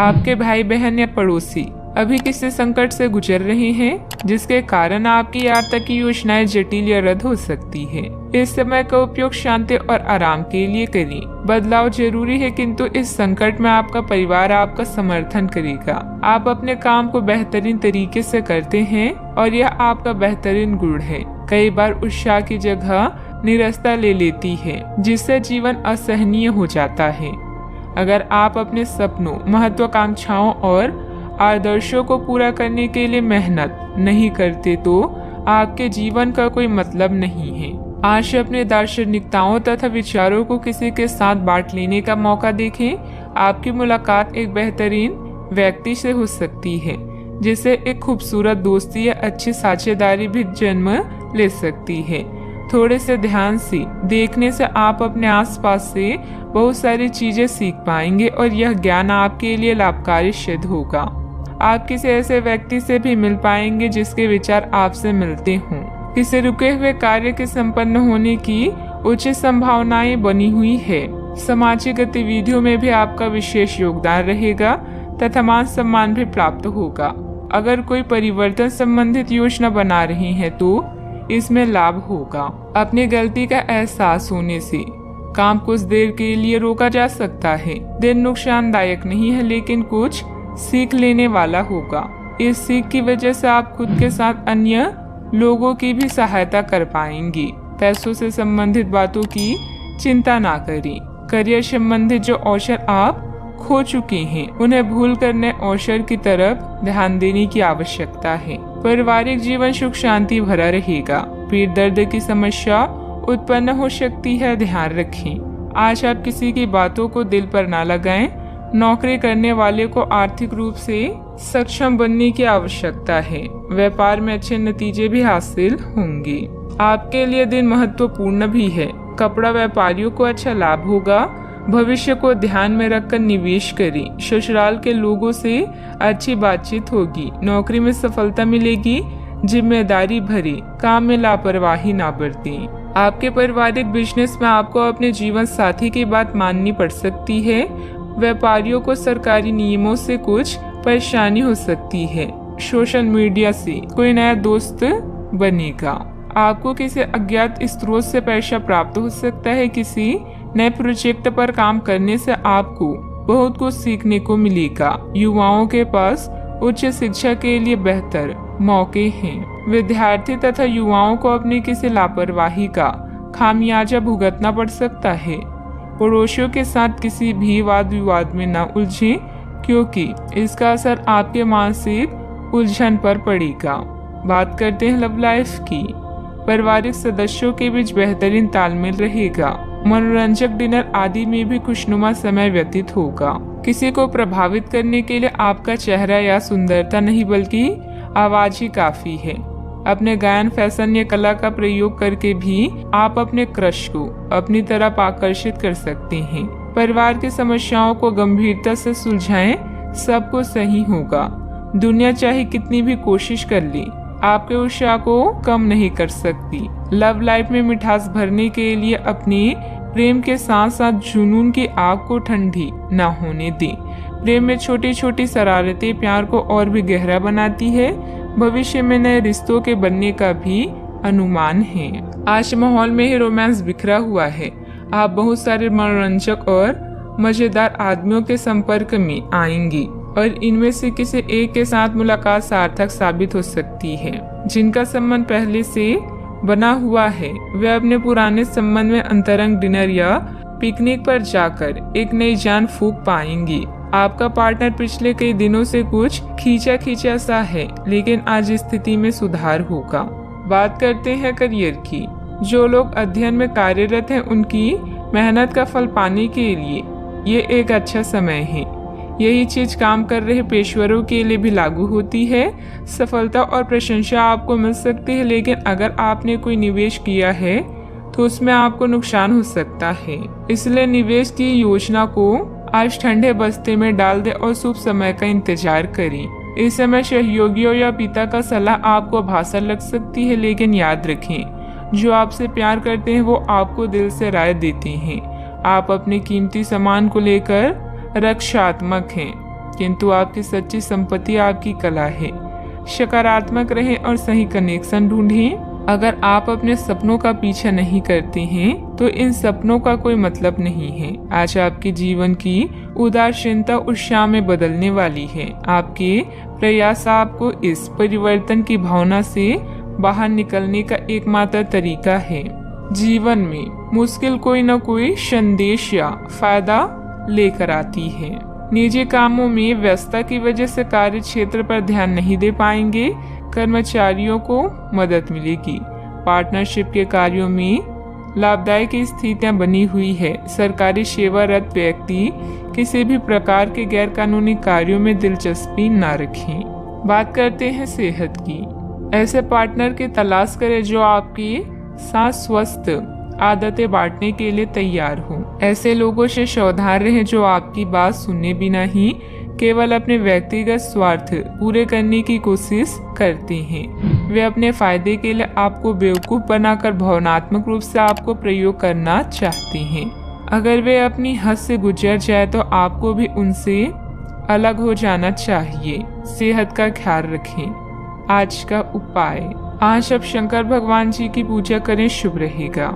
आपके भाई बहन या पड़ोसी अभी किसी संकट से गुजर रहे हैं, जिसके कारण आपकी यात्रा की योजनाएं जटिल या रद्द हो सकती है। इस समय का उपयोग शांति और आराम के लिए करें। बदलाव जरूरी है, किंतु इस संकट में आपका परिवार आपका समर्थन करेगा। आप अपने काम को बेहतरीन तरीके से करते हैं और यह आपका बेहतरीन गुण है। कई बार उत्साह की जगह निरस्ता ले लेती है, जिससे जीवन असहनीय हो जाता है। अगर आप अपने सपनों, महत्वाकांक्षाओं और आदर्शों को पूरा करने के लिए मेहनत नहीं करते तो आपके जीवन का कोई मतलब नहीं है। आज अपने दार्शनिकताओं तथा विचारों को किसी के साथ बांट लेने का मौका देखें। आपकी मुलाकात एक बेहतरीन व्यक्ति से हो सकती है, जिससे एक खूबसूरत दोस्ती या अच्छी साझेदारी भी जन्म ले सकती है। थोड़े से ध्यान से देखने से आप अपने आसपास से बहुत सारी चीजें सीख पाएंगे और यह ज्ञान आपके लिए लाभकारी सिद्ध होगा। आप किसी ऐसे व्यक्ति से भी मिल पाएंगे जिसके विचार आपसे मिलते हों। किसी रुके हुए कार्य के संपन्न होने की उचित संभावनाएं बनी हुई है। सामाजिक गतिविधियों में भी आपका विशेष योगदान रहेगा तथा मान सम्मान भी प्राप्त होगा। अगर कोई परिवर्तन संबंधित योजना बना रहे हैं तो इसमें लाभ होगा। अपनी गलती का एहसास होने से काम कुछ देर के लिए रोका जा सकता है। दिन नुकसानदायक नहीं है, लेकिन कुछ सीख लेने वाला होगा। इस सीख की वजह से आप खुद के साथ अन्य लोगों की भी सहायता कर पाएंगे। पैसों से संबंधित बातों की चिंता ना करें। करियर संबंधित जो अवसर आप खो चुके हैं, उन्हें भूल कर नए अवसर की तरफ ध्यान देने की आवश्यकता है। पारिवारिक जीवन सुख शांति भरा रहेगा। पीठ दर्द की समस्या उत्पन्न हो सकती है, ध्यान रखें। आज आप किसी की बातों को दिल पर ना लगाएं। नौकरी करने वाले को आर्थिक रूप से सक्षम बनने की आवश्यकता है। व्यापार में अच्छे नतीजे भी हासिल होंगे। आपके लिए दिन महत्वपूर्ण भी है। कपड़ा व्यापारियों को अच्छा लाभ होगा। भविष्य को ध्यान में रखकर निवेश करें। ससुराल के लोगों से अच्छी बातचीत होगी। नौकरी में सफलता मिलेगी। जिम्मेदारी भरे काम में लापरवाही ना बरतें। आपके पारिवारिक बिजनेस में आपको अपने जीवन साथी की बात माननी पड़ सकती है। व्यापारियों को सरकारी नियमों से कुछ परेशानी हो सकती है। सोशल मीडिया से कोई नया दोस्त बनेगा। आपको किसी अज्ञात स्रोत से पैसा प्राप्त हो सकता है। किसी नए प्रोजेक्ट पर काम करने से आपको बहुत कुछ सीखने को मिलेगा। युवाओं के पास उच्च शिक्षा के लिए बेहतर मौके हैं। विद्यार्थी तथा युवाओं को अपनी किसी लापरवाही का खामियाजा भुगतना पड़ सकता है। पड़ोसियों के साथ किसी भी वाद विवाद में न उलझें, क्योंकि इसका असर आपके मानसिक उलझन पर पड़ेगा। बात करते हैं लव लाइफ की। पारिवारिक सदस्यों के बीच बेहतरीन तालमेल रहेगा। मनोरंजक डिनर आदि में भी खुशनुमा समय व्यतीत होगा। किसी को प्रभावित करने के लिए आपका चेहरा या सुंदरता नहीं, बल्कि आवाज ही काफी है। अपने गायन, फैशन या कला का प्रयोग करके भी आप अपने क्रश को अपनी तरफ आकर्षित कर सकते हैं। परिवार की समस्याओं को गंभीरता से सुलझाएं, सब कुछ सही होगा। दुनिया चाहे कितनी भी कोशिश कर ले, आपके उत्साह को कम नहीं कर सकती। लव लाइफ में मिठास भरने के लिए अपने प्रेम के साथ साथ जुनून की आग को ठंडी न होने दें। प्रेम में छोटी छोटी शरारतें प्यार को और भी गहरा बनाती है। भविष्य में नए रिश्तों के बनने का भी अनुमान है। आज माहौल में ही रोमांस बिखरा हुआ है। आप बहुत सारे मनोरंजक और मजेदार आदमियों के संपर्क में आएंगी और इनमें से किसी एक के साथ मुलाकात सार्थक साबित हो सकती है। जिनका संबंध पहले से बना हुआ है, वे अपने पुराने संबंध में अंतरंग डिनर या पिकनिक पर जाकर एक नई जान फूंक पाएंगी। आपका पार्टनर पिछले कई दिनों से कुछ खींचा सा है, लेकिन आज स्थिति में सुधार होगा। बात करते हैं करियर की। जो लोग अध्ययन में कार्यरत हैं, उनकी मेहनत का फल पाने के लिए ये एक अच्छा समय है। यही चीज काम कर रहे पेशेवरों के लिए भी लागू होती है। सफलता और प्रशंसा आपको मिल सकती है, लेकिन अगर आपने कोई निवेश किया है तो उसमें आपको नुकसान हो सकता है। इसलिए निवेश की योजना को आज ठंडे बस्ते में डाल दे और शुभ समय का इंतजार करें। इस समय सहयोगियों या पिता का सलाह आपको भाषा लग सकती है, लेकिन याद रखें, जो आपसे प्यार करते हैं वो आपको दिल से राय देते हैं। आप अपने कीमती सामान को लेकर रक्षात्मक हैं। किंतु आपकी सच्ची संपत्ति आपकी कला है। सकारात्मक रहें और सही कनेक्शन ढूंढें। अगर आप अपने सपनों का पीछा नहीं करते हैं तो इन सपनों का कोई मतलब नहीं है। आज आपके जीवन की उदासीनता उत्साह में बदलने वाली है। आपके प्रयास आपको इस परिवर्तन की भावना से बाहर निकलने का एकमात्र तरीका है। जीवन में मुश्किल कोई न कोई संदेश या फायदा लेकर आती है। निजी कामों में व्यस्तता की वजह से कार्य क्षेत्र पर ध्यान नहीं दे पाएंगे। कर्मचारियों को मदद मिलेगी। पार्टनरशिप के कार्यों में लाभदायक स्थितियां बनी हुई है। सरकारी सेवारत व्यक्ति किसी भी प्रकार के गैर कानूनी कार्यों में दिलचस्पी न रखें। बात करते हैं सेहत की। ऐसे पार्टनर की तलाश करें जो आपके साथ स्वस्थ आदतें बांटने के लिए तैयार हो। ऐसे लोगों से सावधान रहें जो आपकी बात सुनने बिना ही केवल अपने व्यक्तिगत स्वार्थ पूरे करने की कोशिश करते हैं। वे अपने फायदे के लिए आपको बेवकूफ बनाकर भावनात्मक रूप से आपको प्रयोग करना चाहते हैं। अगर वे अपनी हद से गुजर जाए तो आपको भी उनसे अलग हो जाना चाहिए। सेहत का ख्याल रखें। आज का उपाय, आज आप शंकर भगवान जी की पूजा करें, शुभ रहेगा।